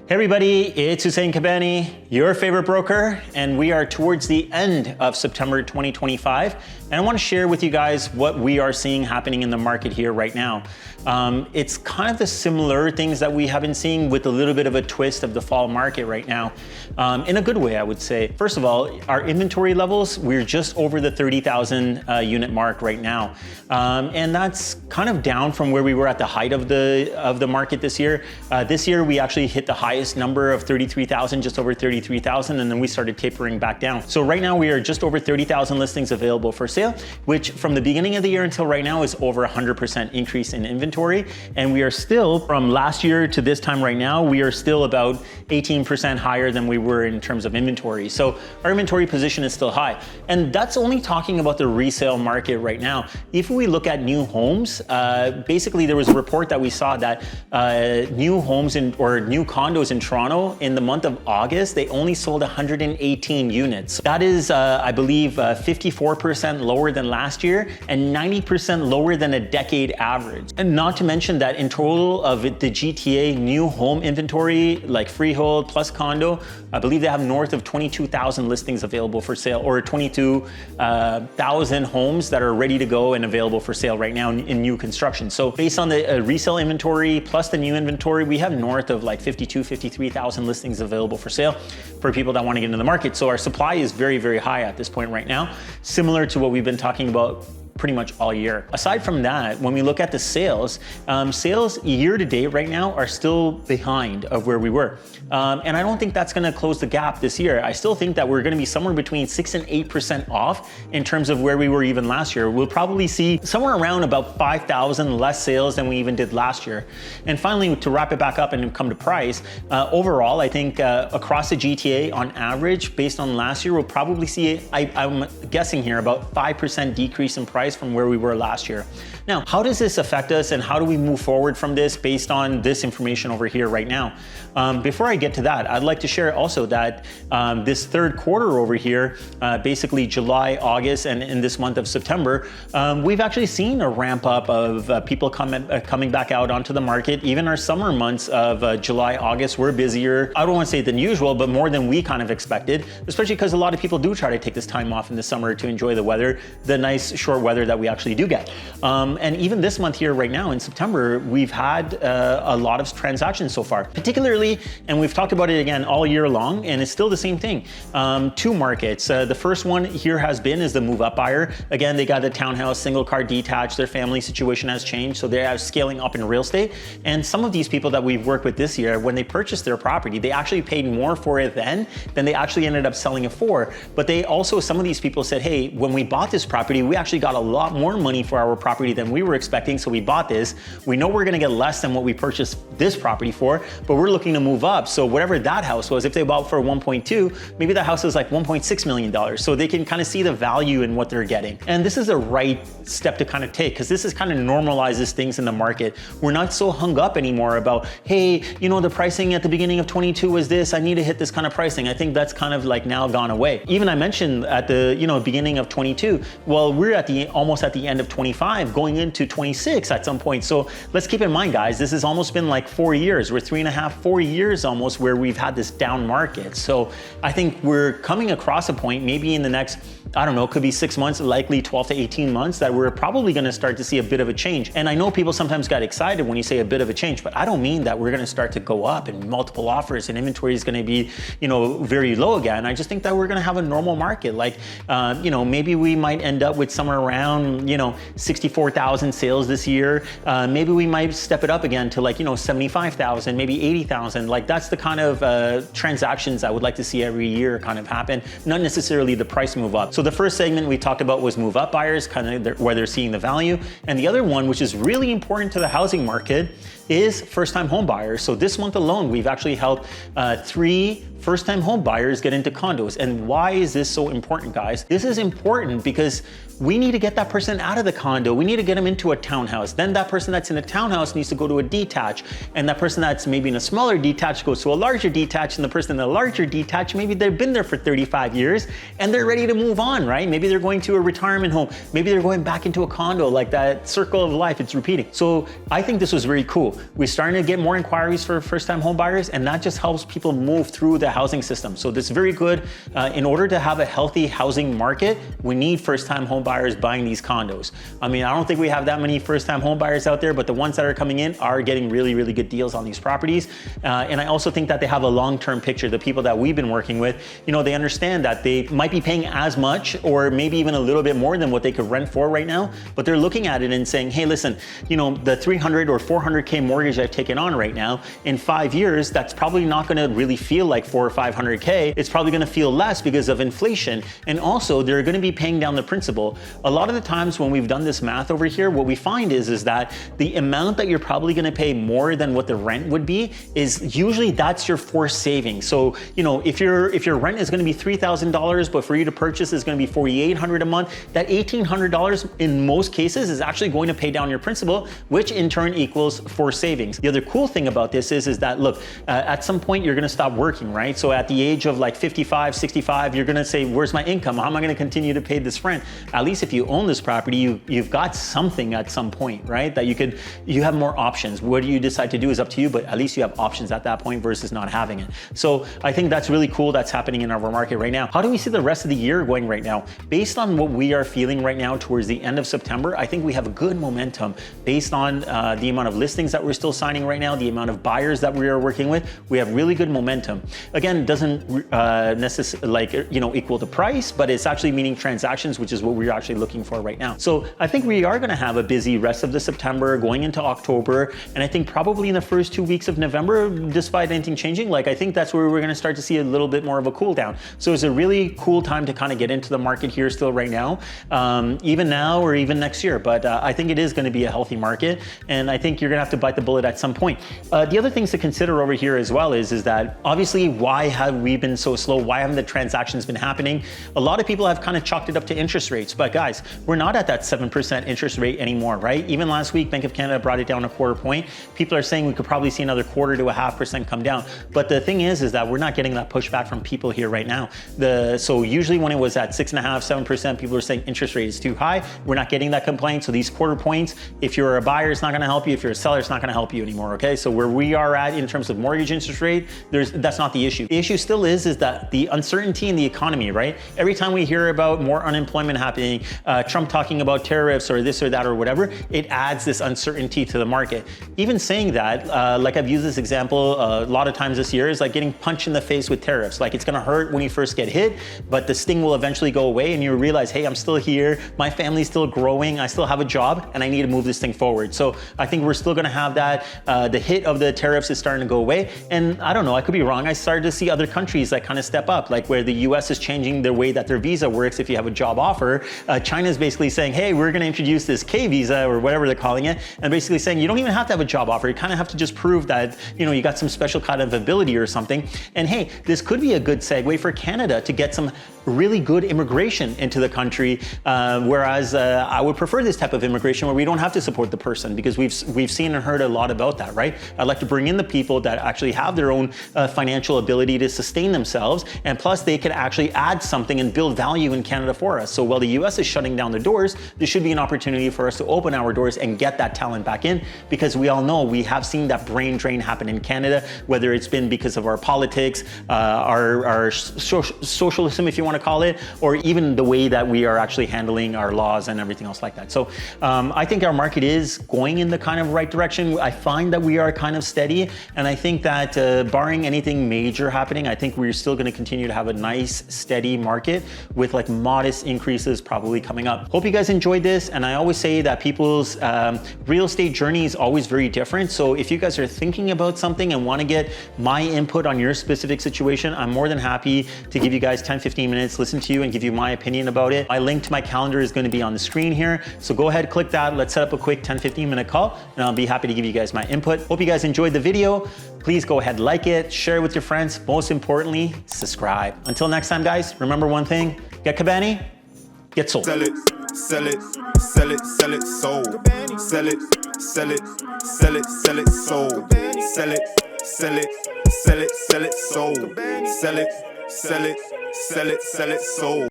Hey everybody, it's Hussein Kabani, your favorite broker, and we are towards the end of September 2025. And I want to share with you guys what we are seeing happening in the market here right now. It's kind of the similar things that we have been seeing with a little bit of a twist of the fall market right now. In a good way, I would say. First of all, our inventory levels, we're just over the 30,000 unit mark right now. And that's kind of down from where we were at the height of the market this year. This year, we actually hit the highest number of 33,000, just over 33,000, and then we started tapering back down. So right now we are just over 30,000 listings available for sale, which from the beginning of the year until right now is over 100% increase in inventory. And we are still, from last year to this time right now, we are still about 18% higher than we were in terms of inventory. So our inventory position is still high. And that's only talking about the resale market right now. If we look at new homes, basically there was a report that we saw that new homes or new condos in Toronto in the month of August, they only sold 118 units. That is, I believe, 54% lower than last year and 90% lower than a decade average. And not to mention that in total of the GTA new home inventory, like freehold plus condo, I believe they have north of 22,000 listings available for sale, or 22,000 homes that are ready to go and available for sale right now in new construction. So based on the resale inventory plus the new inventory, we have north of like 53,000 listings available for sale for people that want to get into the market. So our supply is very, very high at this point right now, similar to what we've been talking about pretty much all year. Aside from that, when we look at the sales, sales year to date right now are still behind of where we were. And I don't think that's gonna close the gap this year. I still think that we're gonna be somewhere between 6 and 8% off in terms of where we were even last year. We'll probably see somewhere around about 5,000 less sales than we even did last year. And finally, to wrap it back up and come to price, overall, I think across the GTA on average, based on last year, we'll probably see, I'm guessing here, about 5% decrease in price from where we were last year. Now, how does this affect us and how do we move forward from this based on this information over here right now? Before I get to that, I'd like to share also that this third quarter over here, basically July, August, and in this month of September, we've actually seen a ramp up of people coming back out onto the market. Even our summer months of July, August were busier. I don't want to say than usual, but more than we kind of expected, especially because a lot of people do try to take this time off in the summer to enjoy the weather, the nice short weather that we actually do get. And even this month here right now in September, we've had a lot of transactions so far, particularly, and we've talked about it again all year long, and it's still the same thing. Two markets. The first one here is the move up buyer. Again, they got a townhouse, single car detached, their family situation has changed, so they are scaling up in real estate. And some of these people that we've worked with this year, when they purchased their property, they actually paid more for it then than they actually ended up selling it for. But they also, some of these people said, hey, when we bought this property, we actually got a lot more money for our property than we were expecting, so we bought this. We know we're gonna get less than what we purchased this property for, but we're looking to move up. So whatever that house was, if they bought for 1.2, maybe that house is like $1.6 million. So they can kind of see the value in what they're getting. And this is the right step to kind of take, because this is kind of normalizes things in the market. We're not so hung up anymore about, hey, you know, the pricing at the beginning of 22 was this, I need to hit this kind of pricing. I think that's kind of like now gone away. Even I mentioned at the, beginning of 22, well, we're at almost at the end of 25, going into 26 at some point. So let's keep in mind, guys, this has almost been like 4 years. We're 3.5, 4 years almost where we've had this down market. So I think we're coming across a point, maybe in the next, I don't know, could be 6 months, likely 12 to 18 months, that we're probably gonna start to see a bit of a change. And I know people sometimes got excited when you say a bit of a change, but I don't mean that we're gonna start to go up and multiple offers and inventory is gonna be, very low again. I just think that we're gonna have a normal market. Like, maybe we might end up with somewhere around, 64,000 sales this year. Maybe we might step it up again to like, 75,000, maybe 80,000. Like that's the kind of transactions I would like to see every year kind of happen, not necessarily the price move up. So the first segment we talked about was move up buyers, kind of where they're seeing the value. And the other one, which is really important to the housing market, is first-time home buyers. So this month alone, we've actually helped 3 first-time home buyers get into condos. And why is this so important, guys? This is important because we need to get that person out of the condo. We need to get them into a townhouse. Then that person that's in a townhouse needs to go to a detached. And that person that's maybe in a smaller detached goes to a larger detached. And the person in the larger detached, maybe they've been there for 35 years and they're ready to move on, right? Maybe they're going to a retirement home. Maybe they're going back into a condo, like that circle of life, it's repeating. So I think this was very cool. So we're starting to get more inquiries for first-time home buyers, and that just helps people move through the housing system. So this is very good. In order to have a healthy housing market, we need first-time home buyers buying these condos. I mean, I don't think we have that many first-time home buyers out there, but the ones that are coming in are getting really, really good deals on these properties. And I also think that they have a long-term picture. The people that we've been working with, you know, they understand that they might be paying as much or maybe even a little bit more than what they could rent for right now, but they're looking at it and saying, hey, listen, you know, the 300 or 400K mortgage I've taken on right now, in 5 years, that's probably not gonna really feel like 400 or 500K. It's probably gonna feel less because of inflation. And also they're gonna be paying down the principal. A lot of the times when we've done this math over here, what we find is that the amount that you're probably gonna pay more than what the rent would be is usually that's your forced savings. So, you know, if your rent is gonna be $3,000, but for you to purchase is gonna be $4,800 a month, that $1,800 in most cases is actually going to pay down your principal, which in turn equals forced savings. The other cool thing about this is that, look, at some point you're gonna stop working, right? So at the age of like 55, 65, you're gonna say, where's my income? How am I gonna continue to pay this rent? At least if you own this property, you've got something at some point, right? That you have more options. What do you decide to do is up to you, but at least you have options at that point versus not having it. So I think that's really cool that's happening in our market right now. How do we see the rest of the year going right now? Based on what we are feeling right now towards the end of September, I think we have a good momentum based on the amount of listings that we're still signing right now, the amount of buyers that we are working with. We have really good momentum. Again, it doesn't necessarily equal the price, but it's actually meaning transactions, which is what we're actually looking for right now. So I think we are gonna have a busy rest of the September going into October. And I think probably in the first 2 weeks of November, despite anything changing, like I think that's where we're gonna start to see a little bit more of a cool down. So it's a really cool time to kind of get into the market here still right now, even now or even next year. But I think it is gonna be a healthy market. And I think you're gonna have to bite the bullet at some point. The other things to consider over here as well is that obviously why have we been so slow? Why haven't the transactions been happening? A lot of people have kind of chalked it up to interest rates, but guys, we're not at that 7% interest rate anymore, right? Even last week, Bank of Canada brought it down a quarter point. People are saying we could probably see another 1/4 to 0.5% come down. But the thing is that we're not getting that pushback from people here right now. So usually when it was at 6.5%, 7%, people are saying interest rate is too high. We're not getting that complaint. So these quarter points, if you're a buyer, it's not gonna help you. If you're a seller, it's not gonna help you anymore, okay? So where we are at in terms of mortgage interest rate, that's not the issue. The issue still is that the uncertainty in the economy, right? Every time we hear about more unemployment happening, Trump talking about tariffs or this or that or whatever, it adds this uncertainty to the market. Even saying that, like I've used this example a lot of times this year, is like getting punched in the face with tariffs. Like it's gonna hurt when you first get hit, but the sting will eventually go away and you realize, hey, I'm still here, my family's still growing, I still have a job, and I need to move this thing forward. So I think we're still gonna have that. The hit of the tariffs is starting to go away. And I don't know, I could be wrong. I started to see other countries that kind of step up, like where the US is changing their way that their visa works if you have a job offer. China's basically saying, hey, we're gonna introduce this K visa or whatever they're calling it, and basically saying you don't even have to have a job offer. You kind of have to just prove that, you know, you got some special kind of ability or something. And hey, this could be a good segue for Canada to get some really good immigration into the country, whereas I would prefer this type of immigration where we don't have to support the person, because we've seen and heard a lot about that, right? I'd like to bring in the people that actually have their own financial ability to sustain themselves, and plus they can actually add something and build value in Canada for us. So while the US is shutting down the doors, there should be an opportunity for us to open our doors and get that talent back in, because we all know we have seen that brain drain happen in Canada, whether it's been because of our politics, our socialism, if you want to call it, or even the way that we are actually handling our laws and everything else like that. So I think our market is going in the kind of right direction. I find that we are kind of steady, and I think that barring anything major happening, I think we're still going to continue to have a nice steady market with like modest increases probably coming up. Hope you guys enjoyed this, and I always say that people's real estate journey is always very different. So if you guys are thinking about something and want to get my input on your specific situation, I'm more than happy to give you guys 10-15 minutes, listen to you and give you my opinion about it. My link to my calendar is going to be on the screen here, so go ahead, click that. Let's set up a quick 10-15 minute call, and I'll be happy to give you guys my input. Hope you guys enjoyed the video. Please go ahead, like it, share it with your friends. Most importantly, subscribe. Until next time, guys, remember one thing: get Cabani, get sold. Sell it, sell it, sell it, sell it, sold. Sell it, sell it, sell it, sell it, sold. Sell it, sell it, sell it, sell it, sold. Sell it, sell it, sell it, sell it, sold.